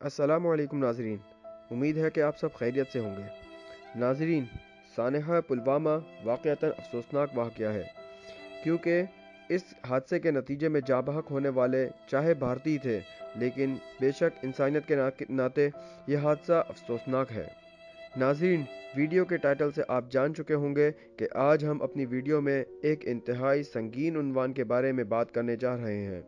अस्सलामु अलैकुम नाजरीन, उम्मीद है कि आप सब खैरियत से होंगे। नाजरीन, सानहा पुलवामा वाक़अतन अफसोसनाक वाक़या है, क्योंकि इस हादसे के नतीजे में जाँ बहक होने वाले चाहे भारतीय थे, लेकिन बेशक इंसानियत के नाते यह हादसा अफसोसनाक है। नाजरीन, वीडियो के टाइटल से आप जान चुके होंगे कि आज हम अपनी वीडियो में एक इंतहाई संगीन उन्वान के बारे में बात करने जा रहे हैं।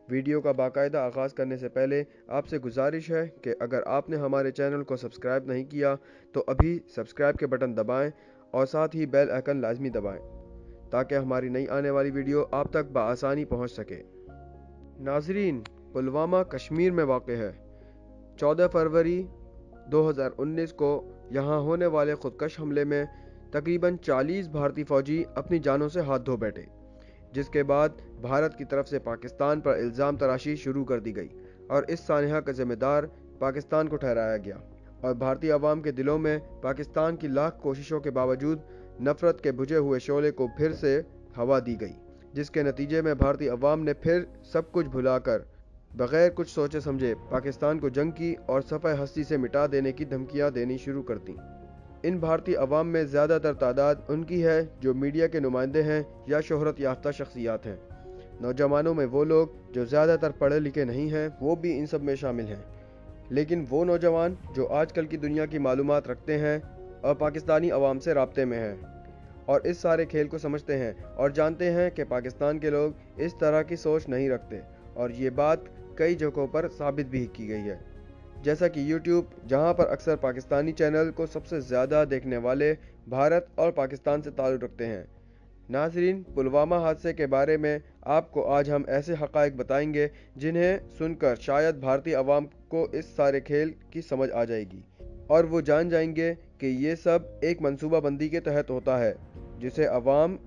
वीडियो का बाकायदा आगाज़ करने से पहले आपसे गुजारिश है कि अगर आपने हमारे चैनल को सब्सक्राइब नहीं किया तो अभी सब्सक्राइब के बटन दबाएं और साथ ही बेल आइकन लाजमी दबाएं ताकि हमारी नई आने वाली वीडियो आप तक बआसानी पहुंच सके। नाजरीन, पुलवामा कश्मीर में वाक़ है। 14 फरवरी 2019 को यहाँ होने वाले खुदकश हमले में तकरीबन 40 भारतीय फौजी अपनी जानों से हाथ धो बैठे, जिसके बाद भारत की तरफ से पाकिस्तान पर इल्ज़ाम तराशी शुरू कर दी गई और इस सानहा का जिम्मेदार पाकिस्तान को ठहराया गया और भारतीय अवाम के दिलों में पाकिस्तान की लाख कोशिशों के बावजूद नफरत के बुझे हुए शोले को फिर से हवा दी गई, जिसके नतीजे में भारतीय अवाम ने फिर सब कुछ भुलाकर बगैर कुछ सोचे समझे पाकिस्तान को जंग की और सफ़े हस्ती से मिटा देने की धमकियां देनी शुरू कर दी। इन भारतीय अवाम में ज़्यादातर तादाद उनकी है जो मीडिया के नुमाइंदे हैं या शोहरत याफ्ता शख्सियात हैं। नौजवानों में वो लोग जो ज़्यादातर पढ़े लिखे नहीं हैं वो भी इन सब में शामिल हैं, लेकिन वो नौजवान जो आजकल की दुनिया की मालूमात रखते हैं और पाकिस्तानी अवाम से राब्ते में हैं और इस सारे खेल को समझते हैं और जानते हैं कि पाकिस्तान के लोग इस तरह की सोच नहीं रखते, और ये बात कई जगहों पर साबित भी की गई है, जैसा कि YouTube, जहां पर अक्सर पाकिस्तानी चैनल को सबसे ज़्यादा देखने वाले भारत और पाकिस्तान से ताल्लुक़ रखते हैं। नाज़रीन, पुलवामा हादसे के बारे में आपको आज हम ऐसे हक़ाइक़ बताएंगे जिन्हें सुनकर शायद भारतीय अवाम को इस सारे खेल की समझ आ जाएगी और वो जान जाएंगे कि ये सब एक मंसूबाबंदी के तहत होता है जिसे अवाम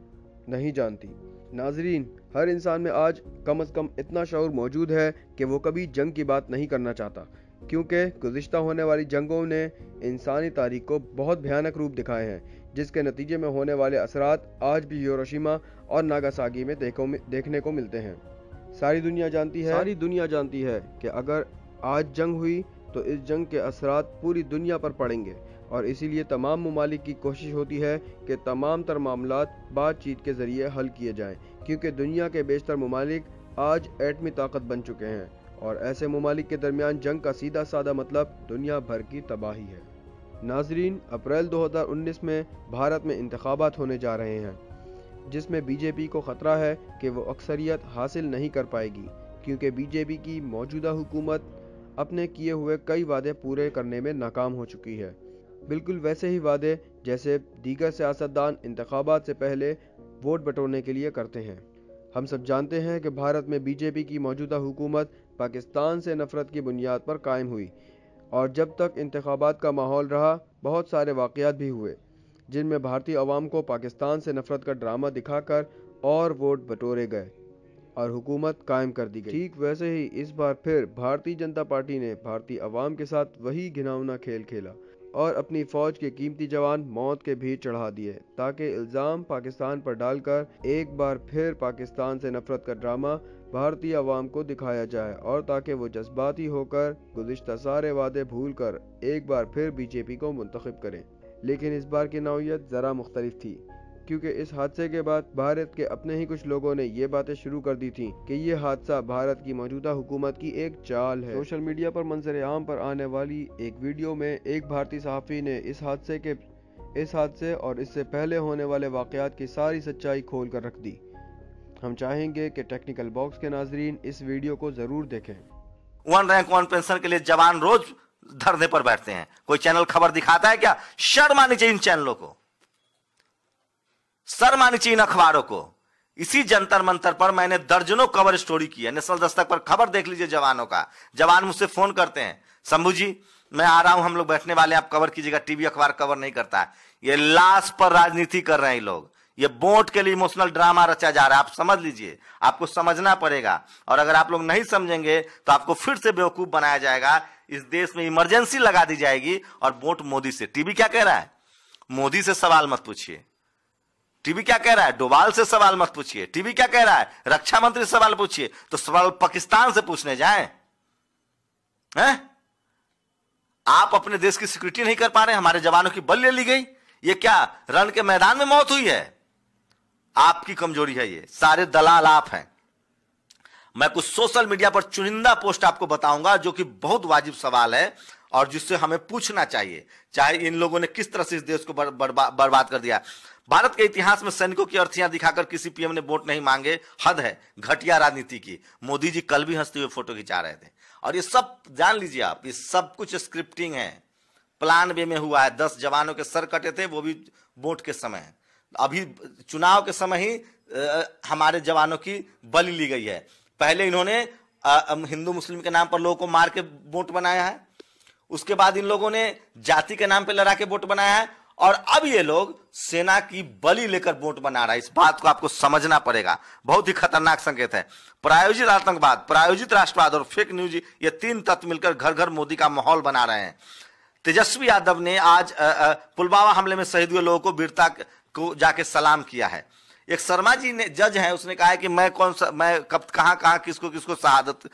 नहीं जानती। नाज़रीन, हर इंसान में आज कम अज़ कम इतना शऊर मौजूद है कि वो कभी जंग की बात नहीं करना चाहता, क्योंकि गुज़िश्ता होने वाली जंगों ने इंसानी तारीख को बहुत भयानक रूप दिखाए हैं, जिसके नतीजे में होने वाले असरात आज भी हिरोशिमा और नागासाकी में देखने को मिलते हैं। सारी दुनिया जानती है कि अगर आज जंग हुई तो इस जंग के असरात पूरी दुनिया पर पड़ेंगे, और इसीलिए तमाम ममालिक की कोशिश होती है कि तमाम तर मामलात बातचीत के ज़रिए हल किए जाएँ, क्योंकि दुनिया के बेशतर ममालिक आज एटमी ताकत बन चुके हैं और ऐसे ममालिक के दरमियान जंग का सीधा साधा मतलब दुनिया भर की तबाही है। नाजरीन, अप्रैल 2019 में भारत में इंतखाबात होने जा रहे हैं, जिसमें बीजेपी को ख़तरा है कि वो अक्सरियत हासिल नहीं कर पाएगी, क्योंकि बीजेपी की मौजूदा हुकूमत अपने किए हुए कई वादे पूरे करने में नाकाम हो चुकी है। बिल्कुल वैसे ही वादे जैसे दीगर सियासतदान इंतखाबात से पहले वोट बटोरने के लिए करते हैं। हम सब जानते हैं कि भारत में बीजेपी की मौजूदा हुकूमत पाकिस्तान से नफरत की बुनियाद पर कायम हुई, और जब तक इंतखाबात का माहौल रहा बहुत सारे वाक़यात भी हुए जिनमें भारतीय अवाम को पाकिस्तान से नफरत का ड्रामा दिखाकर और वोट बटोरे गए और हुकूमत कायम कर दी गई। ठीक वैसे ही इस बार फिर भारतीय जनता पार्टी ने भारतीय अवाम के साथ वही घिनौना खेल खेला और अपनी फ़ौज के कीमती जवान मौत के भी चढ़ा दिए, ताकि इल्ज़ाम पाकिस्तान पर डालकर एक बार फिर पाकिस्तान से नफरत का ड्रामा भारतीय अवाम को दिखाया जाए और ताकि वो जज्बाती होकर गुज़िश्ता सारे वादे भूल कर एक बार फिर बीजेपी को मुंतखब करें। लेकिन इस बार की नौइयत ज़रा मुख्तलिफ थी, क्योंकि इस हादसे के बाद भारत के अपने ही कुछ लोगों ने ये बातें शुरू कर दी थीं कि ये हादसा भारत की मौजूदा हुकूमत की एक चाल है। सोशल मीडिया पर मंजर आम पर आने वाली एक वीडियो में एक भारतीय सहाफ़ी ने इस हादसे और इससे पहले होने वाले वाक़यात की सारी सच्चाई खोल कर रख दी। हम चाहेंगे कि टेक्निकल बॉक्स के नाजरीन इस वीडियो को ज़रूर देखें। 1 रैंक 1 पेंशन के लिए जवान रोज धरने पर बैठते हैं, कोई चैनल खबर दिखाता है क्या? शर्म आनी चाहिए इन चैनलों को, शर्म आनी चाहिए इन अखबारों को। इसी जंतर मंतर पर मैंने दर्जनों कवर स्टोरी की है। नेशनल दस्तक पर खबर देख लीजिए जवानों का। जवान मुझसे फोन करते हैं, शंभू जी मैं आ रहा हूं, हम लोग बैठने वाले, आप कवर कीजिएगा। टीवी अखबार कवर नहीं करता है। ये लाश पर राजनीति कर रहे हैं लोग, ये वोट के लिए इमोशनल ड्रामा रचा जा रहा है। आप समझ लीजिए, आपको समझना पड़ेगा, और अगर आप लोग नहीं समझेंगे तो आपको फिर से बेवकूफ बनाया जाएगा। इस देश में इमरजेंसी लगा दी जाएगी और वोट मोदी से। टीवी क्या कह रहा है? मोदी से सवाल मत पूछिए। टीवी क्या कह रहा है? डोभाल से सवाल मत पूछिए। टीवी क्या कह रहा है? रक्षा मंत्री से सवाल पूछिए। तो सवाल पाकिस्तान से पूछने जाएं हैं? आप अपने देश की सिक्योरिटी नहीं कर पा रहे, हमारे जवानों की बलि ले ली गई। ये क्या रण के मैदान में मौत हुई है? आपकी कमजोरी है, ये सारे दलाल आप हैं। मैं कुछ सोशल मीडिया पर चुनिंदा पोस्ट आपको बताऊंगा जो कि बहुत वाजिब सवाल है और जिससे हमें पूछना चाहिए, चाहे इन लोगों ने किस तरह से इस देश को बर्बाद कर दिया। भारत के इतिहास में सैनिकों की अर्थियां दिखाकर किसी पीएम ने वोट नहीं मांगे, हद है, घटिया राजनीति की। मोदी जी कल भी हंसते हुए फोटो खिंचा रहे थे। और ये सब जान लीजिए आप, ये सब कुछ स्क्रिप्टिंग है, प्लान बे में हुआ है। 10 जवानों के सर कटे थे, वो भी वोट के समय। अभी चुनाव के समय ही हमारे जवानों की बलि ली गई है। पहले इन्होंने हिंदू मुस्लिम के नाम पर लोगों को मार के वोट बनाया है, उसके बाद इन लोगों ने जाति के नाम पे लड़ा के वोट बनाया है, और अब ये लोग सेना की बलि लेकर वोट बना रहा है। इस बात को आपको समझना पड़ेगा, बहुत ही खतरनाक संकेत है। प्रायोजित आतंकवाद, प्रायोजित राष्ट्रवाद और फेक न्यूज, ये 3 तत्व मिलकर घर घर मोदी का माहौल बना रहे हैं। तेजस्वी यादव ने आज पुलवामा हमले में शहीद हुए लोगों को वीरता को जाके सलाम किया है। एक शर्मा जी ने, जज हैं, उसने कहा है कि मैं कब कहां किसको किसको शहादत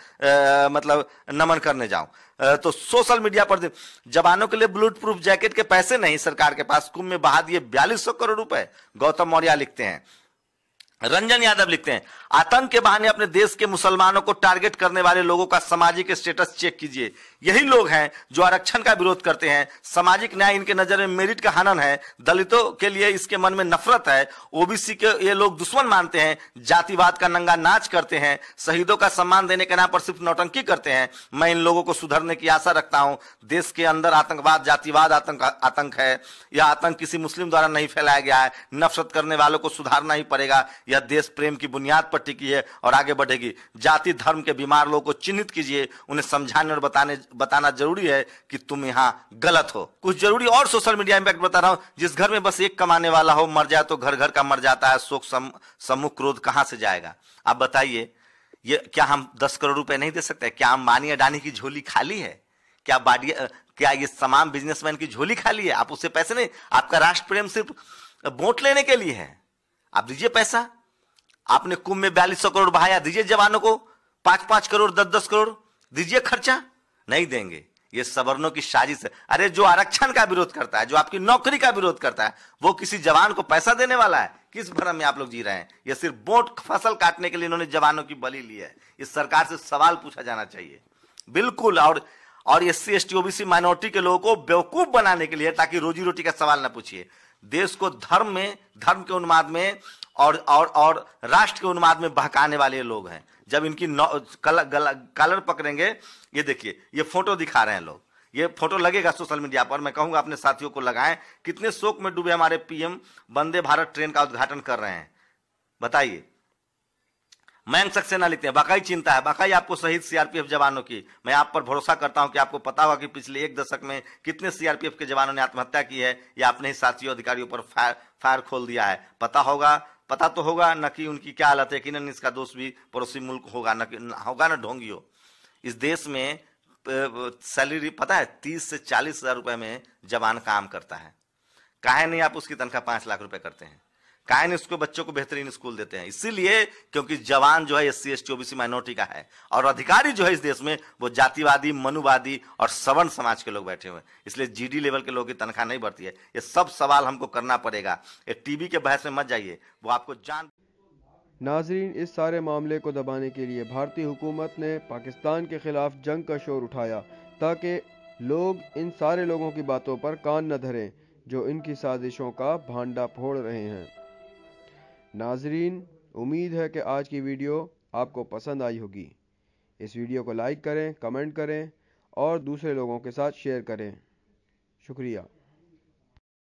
मतलब नमन करने जाऊं। तो सोशल मीडिया पर जवानों के लिए बुलेट प्रूफ जैकेट के पैसे नहीं सरकार के पास, कुंभ में बहा दिए 4200 करोड़ रुपए। गौतम मौर्य लिखते हैं। रंजन यादव लिखते हैं, आतंक के बहाने अपने देश के मुसलमानों को टारगेट करने वाले लोगों का सामाजिक स्टेटस चेक कीजिए। यही लोग हैं जो आरक्षण का विरोध करते हैं। सामाजिक न्याय इनके नजर में मेरिट का हनन है। दलितों के लिए इसके मन में नफरत है। ओबीसी के ये लोग दुश्मन मानते हैं। जातिवाद का नंगा नाच करते हैं। शहीदों का सम्मान देने के नाम पर सिर्फ नौटंकी करते हैं। मैं इन लोगों को सुधरने की आशा रखता हूं। देश के अंदर आतंकवाद, जातिवाद आतंक है। यह आतंक किसी मुस्लिम द्वारा नहीं फैलाया गया है। नफरत करने वालों को सुधारना ही पड़ेगा। यह देश प्रेम की बुनियाद पर टिकी है और आगे बढ़ेगी। जाति धर्म के बीमार लोगों को चिन्हित कीजिए, उन्हें समझाने और बताना जरूरी है कि तुम यहां गलत हो। कुछ जरूरी और सोशल मीडिया इंपैक्ट बता रहा हूं। जिस घर में बस एक कमाने वाला हो, मर जाए तो घर घर का मर जाता है। शोक सम्मुख क्रोध कहां से जाएगा? आप बताइए, ये क्या हम 10 करोड़ रुपए नहीं दे सकते? क्या अंबानी अडानी की झोली खाली है? क्या ये तमाम बिजनेसमैन की झोली खाली है? आप उससे पैसे नहीं, आपका राष्ट्र प्रेम सिर्फ वोट लेने के लिए है। आप दीजिए पैसा। आपने कुंभ में 4200 करोड़ बहाया, दीजिए जवानों को 5-5 करोड़ 10-10 करोड़ दीजिए खर्चा। नहीं देंगे, ये सवर्णों की साजिश है। अरे जो आरक्षण का विरोध करता है, जो आपकी नौकरी का विरोध करता है, वो किसी जवान को पैसा देने वाला है? किस भ्रम में आप लोग जी रहे हैं? ये सिर्फ वोट फसल काटने के लिए इन्होंने जवानों की बलि ली है। इस सरकार से सवाल पूछा जाना चाहिए बिल्कुल। और एससी एसटी ओबीसी माइनॉरिटी के लोगों को बेवकूफ बनाने के लिए, ताकि रोजी रोटी का सवाल ना पूछिए। देश को धर्म के उन्माद में और राष्ट्र के उन्माद में बहकाने वाले लोग हैं। जब इनकी कलर पकड़ेंगे, ये देखिए, ये फोटो दिखा रहे हैं लोग। ये फोटो लगेगा सोशल मीडिया पर, मैं कहूंगा अपने साथियों को लगाएं। कितने शोक में डूबे हमारे पीएम वंदे भारत ट्रेन का उद्घाटन कर रहे हैं, बताइए। मयंक सक्सेना लिखते हैं, वाकई चिंता है, वाकई आपको शहीद सीआरपीएफ जवानों की। मैं आप पर भरोसा करता हूं कि आपको पता होगा कि पिछले 1 दशक में कितने सीआरपीएफ के जवानों ने आत्महत्या की है या अपने ही साथियों अधिकारियों पर फायर खोल दिया है। पता तो होगा न कि उनकी क्या हालत है। यकीनन इसका दोष भी पड़ोसी मुल्क होगा न ढोंगी हो। इस देश में सैलरी पता है 30 से 40 हजार रुपए में जवान काम करता है। काहे नहीं आप उसकी तनख्वाह 5 लाख रुपए करते हैं? काहे नहीं उसको बच्चों को बेहतरीन स्कूल देते हैं? इसीलिए क्योंकि जवान जो है एससी एसटी ओबीसी माइनॉरिटी का है, और अधिकारी जो है इस देश में वो जातिवादी, मनुवादी और सवर्ण समाज के लोग बैठे हुए हैं। इसलिए जीडी लेवल के लोगों की तनख्वाह नहीं बढ़ती है। ये सब सवाल हमको करना पड़ेगा। ये टीवी के बहस में मत जाइए, वो आपको जान। नाजरीन, इस सारे मामले को दबाने के लिए भारतीय हुकूमत ने पाकिस्तान के खिलाफ जंग का शोर उठाया, ताकि लोग इन सारे लोगों की बातों पर कान न धरें जो इनकी साजिशों का भांडा फोड़ रहे हैं। नाजरीन, उम्मीद है कि आज की वीडियो आपको पसंद आई होगी। इस वीडियो को लाइक करें, कमेंट करें और दूसरे लोगों के साथ शेयर करें। शुक्रिया।